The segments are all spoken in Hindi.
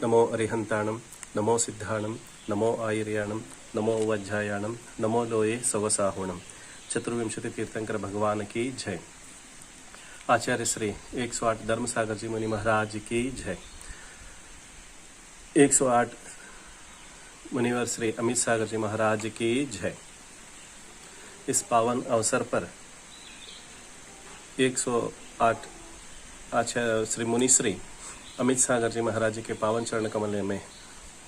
नमो अरिहंताणम, नमो सिद्धाणम, नमो आयुर्याणम, नमो वज्जायाणम, नमो लोये सवसाहुणम। चतुर्विंशति तीर्थंकर भगवान की जय। आचार्य श्री 108 धर्म सागर जी मुनि महाराज की जय। 108 मुनिवर श्री अमित सागर जी महाराज की जय। इस पावन अवसर पर 108 आचार्य श्री मुनि श्री अमित सागर जी महाराज जी के पावन चरण कमल में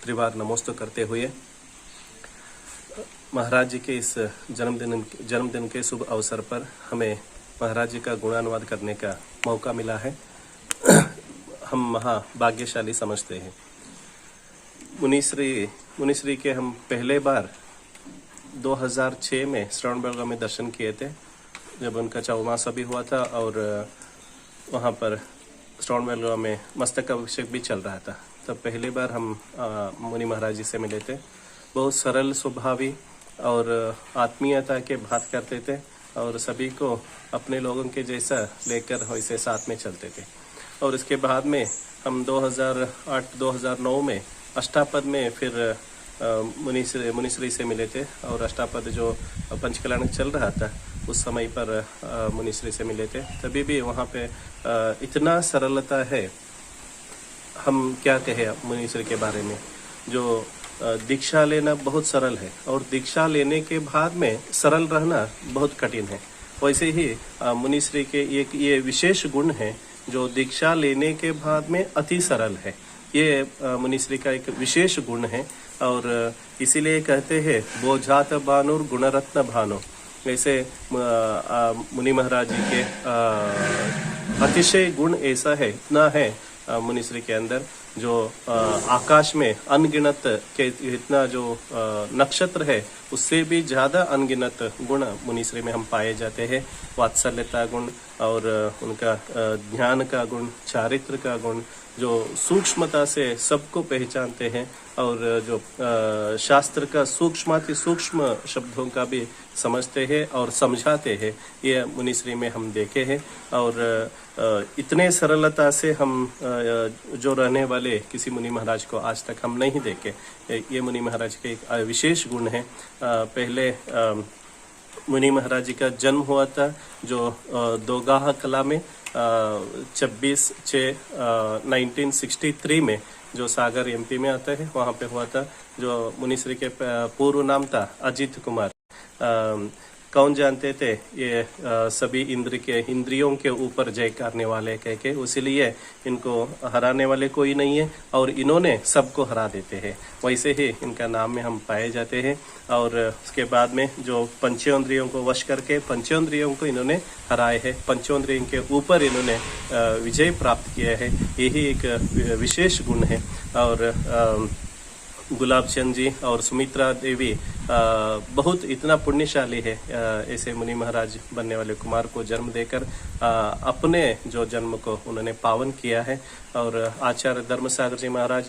त्रिवार नमोस्तु करते हुए महाराज जी के इस जन्मदिन के शुभ अवसर पर हमें महाराज जी का गुणानुवाद करने का मौका मिला है। हम महाभाग्यशाली समझते हैं। मुनिश्री के हम पहले बार 2006 में श्रवण बेलगांव में दर्शन किए थे, जब उनका चौमासा भी हुआ था और वहाँ पर श्रवण बेलगांव में मस्तक अभिषेक भी चल रहा था। तब पहली बार हम मुनि महाराज जी से मिले थे। बहुत सरल स्वभावी और आत्मीयता के बात करते थे और सभी को अपने लोगों के जैसा लेकर वैसे साथ में चलते थे। और इसके बाद में हम 2008-2009 में अष्टापद में फिर मुनिश्री से मिले थे और अष्टापद जो पंचकल्याण चल रहा था उस समय पर मुनिश्री से मिले थे। तभी भी वहाँ पे इतना सरलता है, हम क्या कहें मुनिश्री के बारे में। जो दीक्षा लेना बहुत सरल है और दीक्षा लेने के बाद में सरल रहना बहुत कठिन है। वैसे ही मुनिश्री के एक ये विशेष गुण है जो दीक्षा लेने के बाद में अति सरल है। ये मुनिश्री का एक विशेष गुण है और इसीलिए कहते हैं बोझात भानुर गुणरत्न भानु। वैसे मुनि महाराज जी के अतिशय गुण ऐसा है, इतना है मुनिश्री के अंदर, जो आकाश में अनगिनत के इतना जो नक्षत्र है उससे भी ज्यादा अनगिनत गुण मुनिश्री में हम पाए जाते हैं। वात्सल्यता गुण और उनका ध्यान का गुण, चारित्र का गुण, जो सूक्ष्मता से सबको पहचानते हैं और जो शास्त्र का सूक्ष्माति सूक्ष्म शब्दों का भी समझते हैं और समझाते हैं, ये मुनिश्री में हम देखे हैं। और इतने सरलता से हम जो रहने वाले किसी मुनि महाराज को आज तक हम नहीं देखे। ये मुनि महाराज के एक विशेष गुण है। पहले मुनि महाराज जी का जन्म हुआ था जो दोगाह कला में 26/6/1963 में, जो सागर एमपी में आता है, वहाँ पे हुआ था। जो मुनिश्री के पूर्व नाम था अजित कुमार। कौन जानते थे ये सभी इंद्रियों के ऊपर जय करने वाले कह के, उसीलिए इनको हराने वाले कोई नहीं है और इन्होंने सबको हरा देते हैं। वैसे ही इनका नाम में हम पाए जाते हैं। और उसके बाद में जो पंचेंद्रियों को वश करके पंचेंद्रियों को इन्होंने हराए हैं, पंचेंद्रियों के ऊपर इन्होंने विजय प्राप्त किया है। यही एक विशेष गुण है। और गुलाब चंद जी और सुमित्रा देवी बहुत इतना पुण्यशाली है, ऐसे मुनि महाराज बनने वाले कुमार को जन्म देकर अपने जो जन्म को उन्होंने पावन किया है। और आचार्य धर्म सागर जी महाराज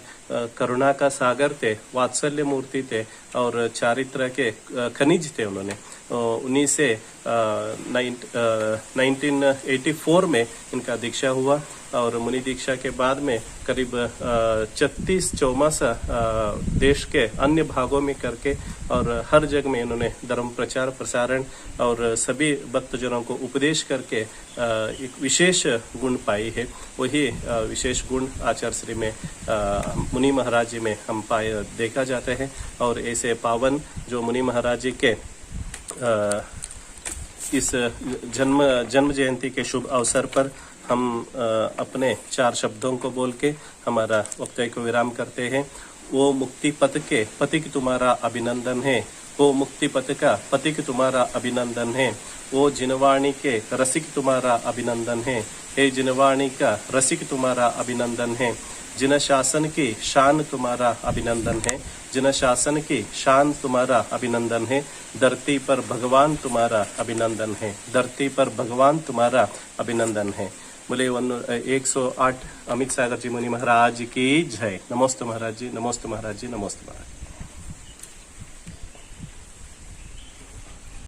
करुणा का सागर थे, वात्सल्य मूर्ति थे और चारित्र के खनिज थे। उन्होंने उन्हीं से 1984 में इनका दीक्षा हुआ और मुनि दीक्षा के बाद में करीब 36 चौमासा देश के अन्य भागों में करके और हर जगह में इन्होंने धर्म प्रचार प्रसारण और सभी भक्तजनों को उपदेश करके एक विशेष गुण पाई है। वही विशेष गुण आचार्य श्री में मुनि महाराज जी में हम पाए देखा जाते हैं। और ऐसे पावन जो मुनि महाराज जी के इस जन्म जयंती के शुभ अवसर पर हम अपने 4 शब्दों को बोल के हमारा वक्तव्य को विराम करते हैं। वो मुक्ति पथ के पथिक तुम्हारा अभिनंदन है, वो मुक्ति पथ का पथिक तुम्हारा अभिनंदन है। वो जिनवाणी के रसिक तुम्हारा अभिनंदन है, हे जिनवाणी का रसिक तुम्हारा अभिनंदन है। जिन शासन की शान तुम्हारा अभिनंदन है, जिन शासन की शान तुम्हारा अभिनंदन है। धरती पर भगवान तुम्हारा अभिनंदन है, धरती पर भगवान तुम्हारा अभिनंदन है। बोले 108 अमित सागर जी मुनि महाराज की जय। नमोस्तु महाराज जी, नमोस्तु महाराज जी, नमोस्तु महाराज।